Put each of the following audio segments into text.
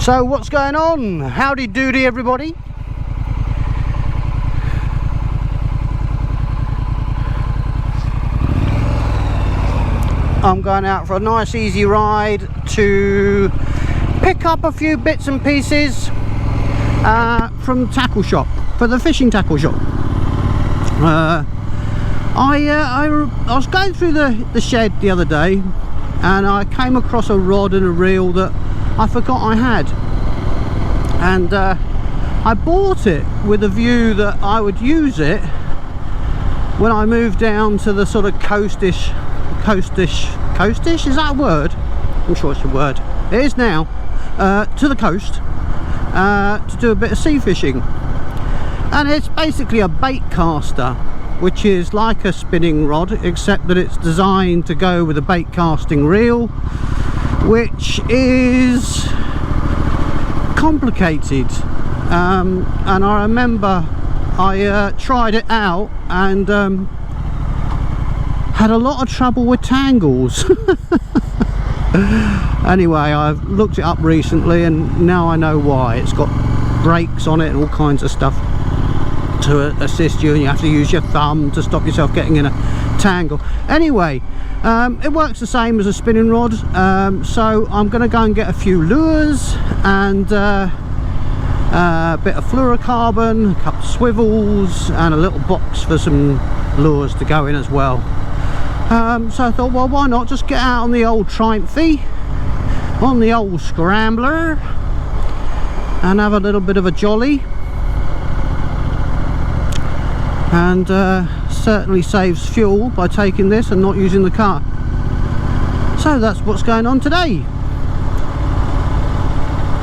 So what's going on? Howdy doody everybody. I'm going out for a nice easy ride to pick up a few bits and pieces from tackle shop, for the fishing tackle shop. I was going through the shed the other day and I came across a rod and a reel that I forgot I had, and I bought it with a view that I would use it when I moved down to the sort of coastish, is that a word? I'm sure it's a word. It is now. To the coast to do a bit of sea fishing, and it's basically a bait caster, which is like a spinning rod except that it's designed to go with a bait casting reel, which is complicated. And I remember I tried it out and had a lot of trouble with tangles. Anyway, I've looked it up recently and now I know why. It's got brakes on it and all kinds of stuff to assist you, and you have to use your thumb to stop yourself getting in a tangle. Anyway, it works the same as a spinning rod, so I'm going to go and get a few lures and a bit of fluorocarbon, a couple of swivels and a little box for some lures to go in as well. So I thought, well, why not just get out on the old Triumphy, on the old Scrambler, and have a little bit of a jolly. And certainly saves fuel by taking this and not using the car. So that's what's going on today.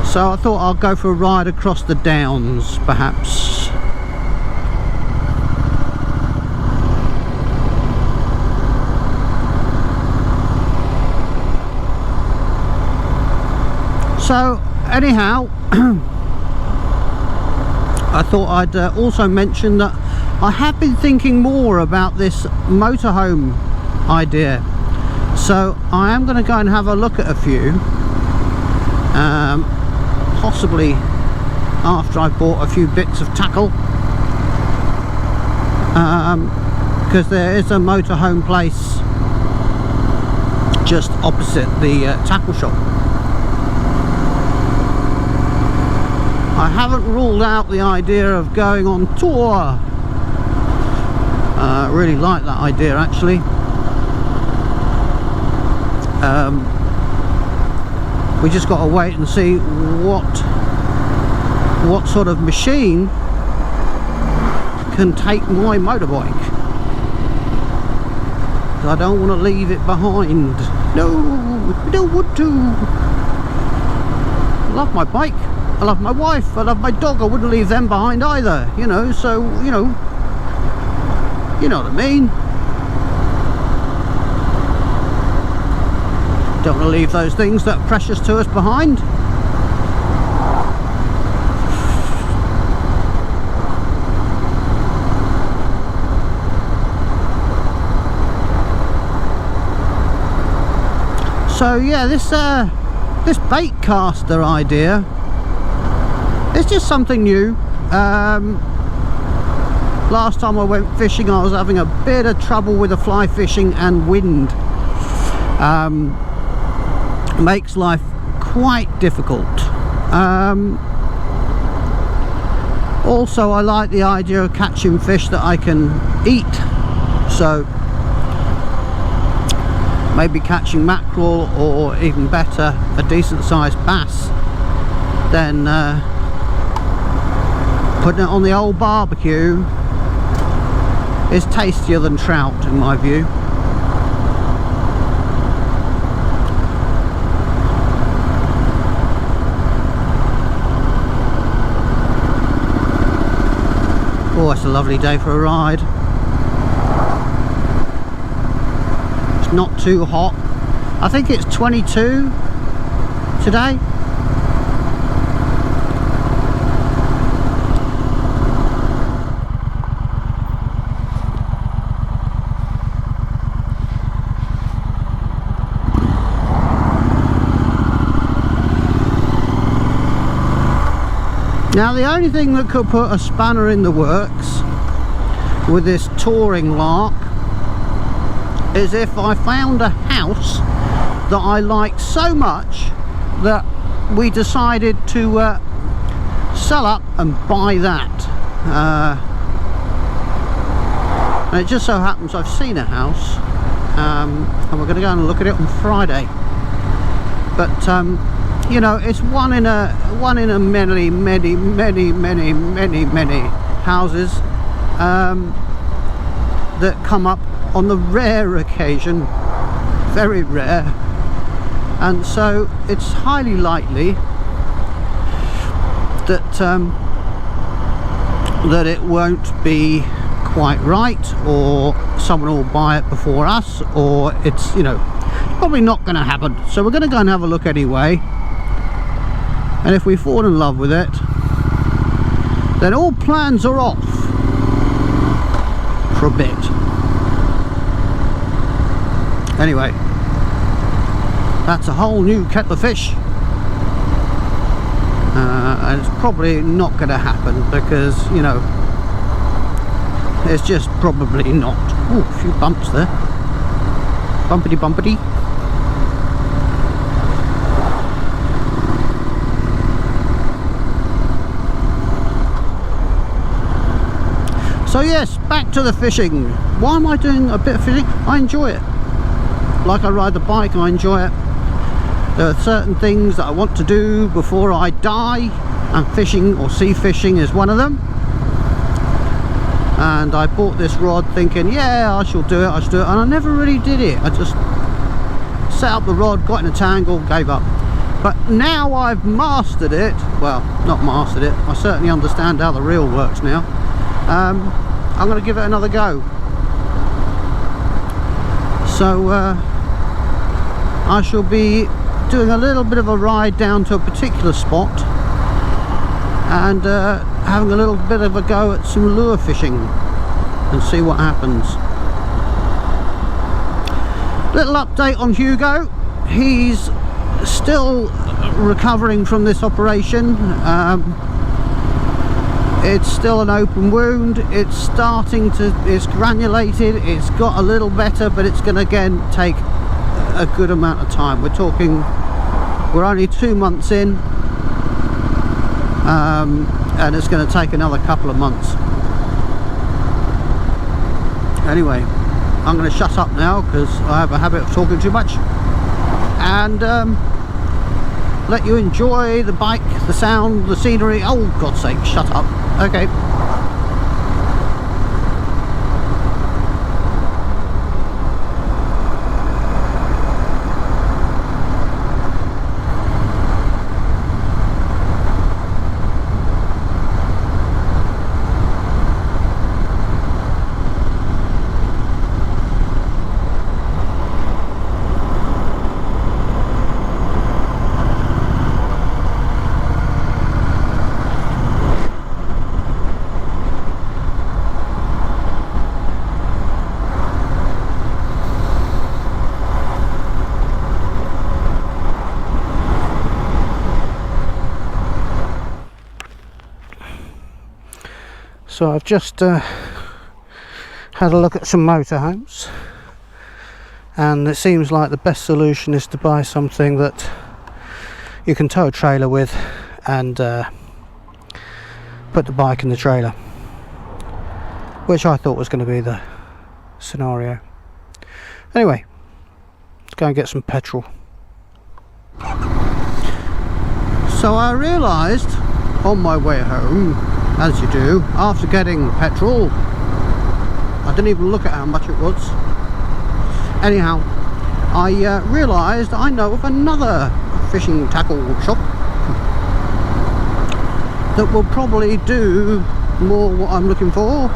So I thought I'll go for a ride across the downs perhaps. So anyhow, I thought I'd also mention that I have been thinking more about this motorhome idea, so I am going to go and have a look at a few, possibly after I've bought a few bits of tackle, because there is a motorhome place just opposite the tackle shop. I haven't ruled out the idea of going on tour. I really like that idea actually. We just got to wait and see what sort of machine can take my motorbike. I don't want to leave it behind. No, I don't want to. I love my bike, I love my wife, I love my dog. I wouldn't leave them behind either, you know, so you know what I mean. Don't want to leave those things that are precious to us behind. So yeah, this bait caster idea, it's just something new. Last time I went fishing I was having a bit of trouble with the fly fishing and wind. Makes life quite difficult. Also I like the idea of catching fish that I can eat, so maybe catching mackerel, or even better a decent sized bass, then putting it on the old barbecue is tastier than trout in my view. Oh, it's a lovely day for a ride. It's not too hot. I think it's 22 today. Now the only thing that could put a spanner in the works with this touring lark is if I found a house that I liked so much that we decided to sell up and buy that. And it just so happens I've seen a house, and we're going to go and look at it on Friday. But you know, it's one in a many houses that come up on the rare occasion, very rare, and so it's highly likely that that it won't be quite right, or someone will buy it before us, or it's, you know, probably not going to happen. So we're going to go and have a look anyway, and if we fall in love with it, then all plans are off for a bit. Anyway, that's a whole new kettle of fish, and it's probably not going to happen because, you know, it's just probably not. Oh, a few bumps there. Bumpity bumpity. So yes, back to the fishing. Why am I doing a bit of fishing? I enjoy it. Like I ride the bike, I enjoy it. There are certain things that I want to do before I die, and fishing or sea fishing is one of them. And I bought this rod thinking, yeah, I shall do it, and I never really did it. I just set up the rod, got in a tangle, gave up. But now I've mastered it, well, not mastered it, I certainly understand how the reel works now. I'm going to give it another go. So I shall be doing a little bit of a ride down to a particular spot and having a little bit of a go at some lure fishing and see what happens. Little update on Hugo. He's still recovering from this operation. It's still an open wound. It's starting to, it's granulated, it's got a little better, but it's going to again take a good amount of time. We're talking, we're only 2 months in, and it's going to take another couple of months. Anyway, I'm going to shut up now because I have a habit of talking too much, and let you enjoy the bike, the sound, the scenery. Oh, God's sake, shut up. Okay. So I've just had a look at some motorhomes, and it seems like the best solution is to buy something that you can tow a trailer with and put the bike in the trailer, which I thought was going to be the scenario. Anyway, let's go and get some petrol. So I realised on my way home, as you do, after getting petrol, I didn't even look at how much it was. Anyhow, I realised I know of another fishing tackle shop that will probably do more what I'm looking for.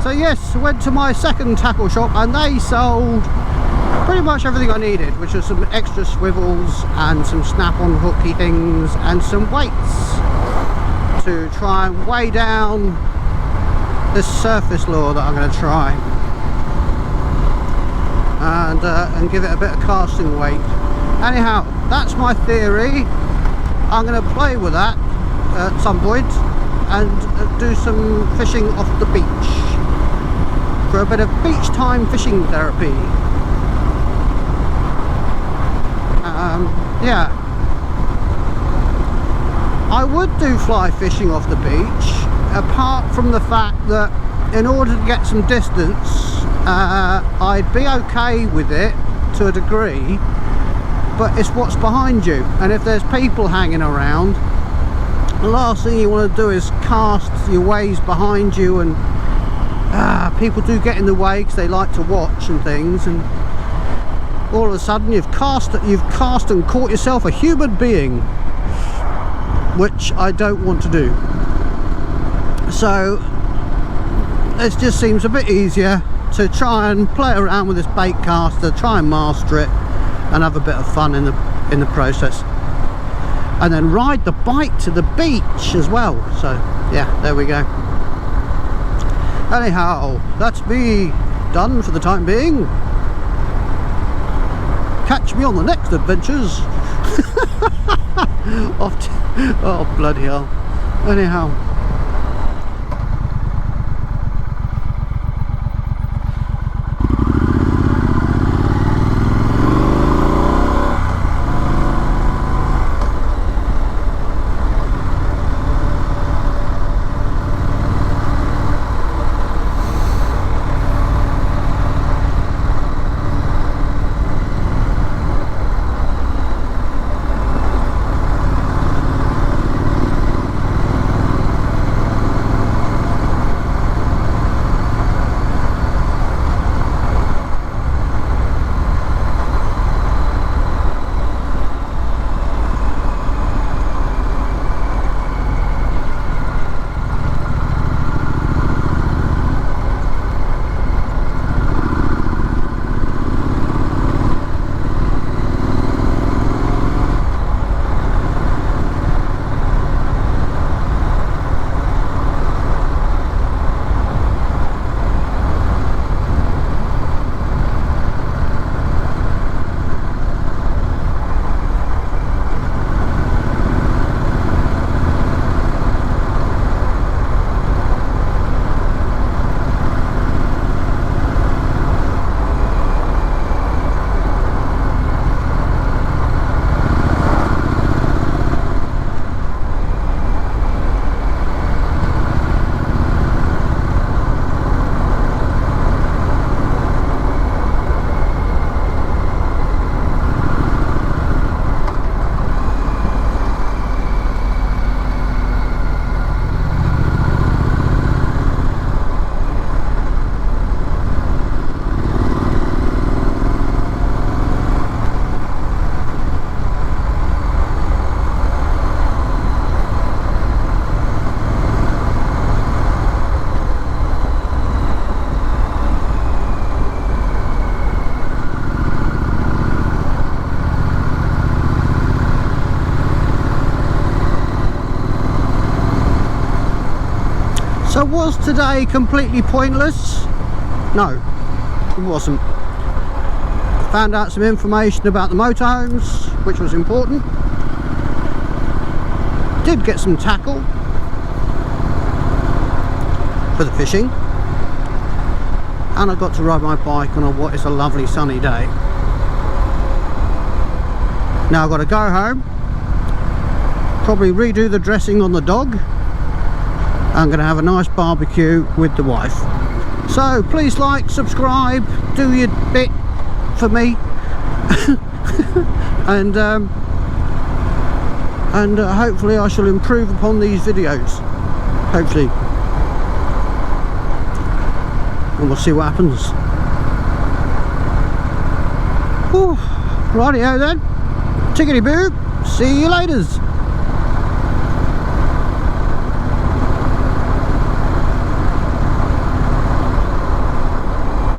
So yes, went to my second tackle shop and they sold pretty much everything I needed, which was some extra swivels and some snap-on hooky things and some weights to try and weigh down this surface lure that I'm going to try, and give it a bit of casting weight. Anyhow, that's my theory. I'm going to play with that at some point and do some fishing off the beach for a bit of beach time fishing therapy. Yeah, I would do fly fishing off the beach, apart from the fact that in order to get some distance, I'd be okay with it to a degree, but it's what's behind you, and if there's people hanging around, the last thing you want to do is cast your waves behind you, and people do get in the way because they like to watch and things, and all of a sudden you've cast and caught yourself a human being, which I don't want to do. So it just seems a bit easier to try and play around with this bait caster, try and master it and have a bit of fun in the process, and then ride the bike to the beach as well. So yeah, there we go. Anyhow, that's me done for the time being. Catch me on the next adventures. Oh bloody hell. Anyhow, so was today completely pointless? No, it wasn't. Found out some information about the motorhomes, which was important. Did get some tackle for the fishing, and I got to ride my bike on what is a lovely sunny day. Now I've got to go home, probably redo the dressing on the dog. I'm going to have a nice barbecue with the wife. So please like, subscribe, do your bit for me, and hopefully I shall improve upon these videos. Hopefully, and we'll see what happens. Whew. Rightio then. Tickety boo. See you laters.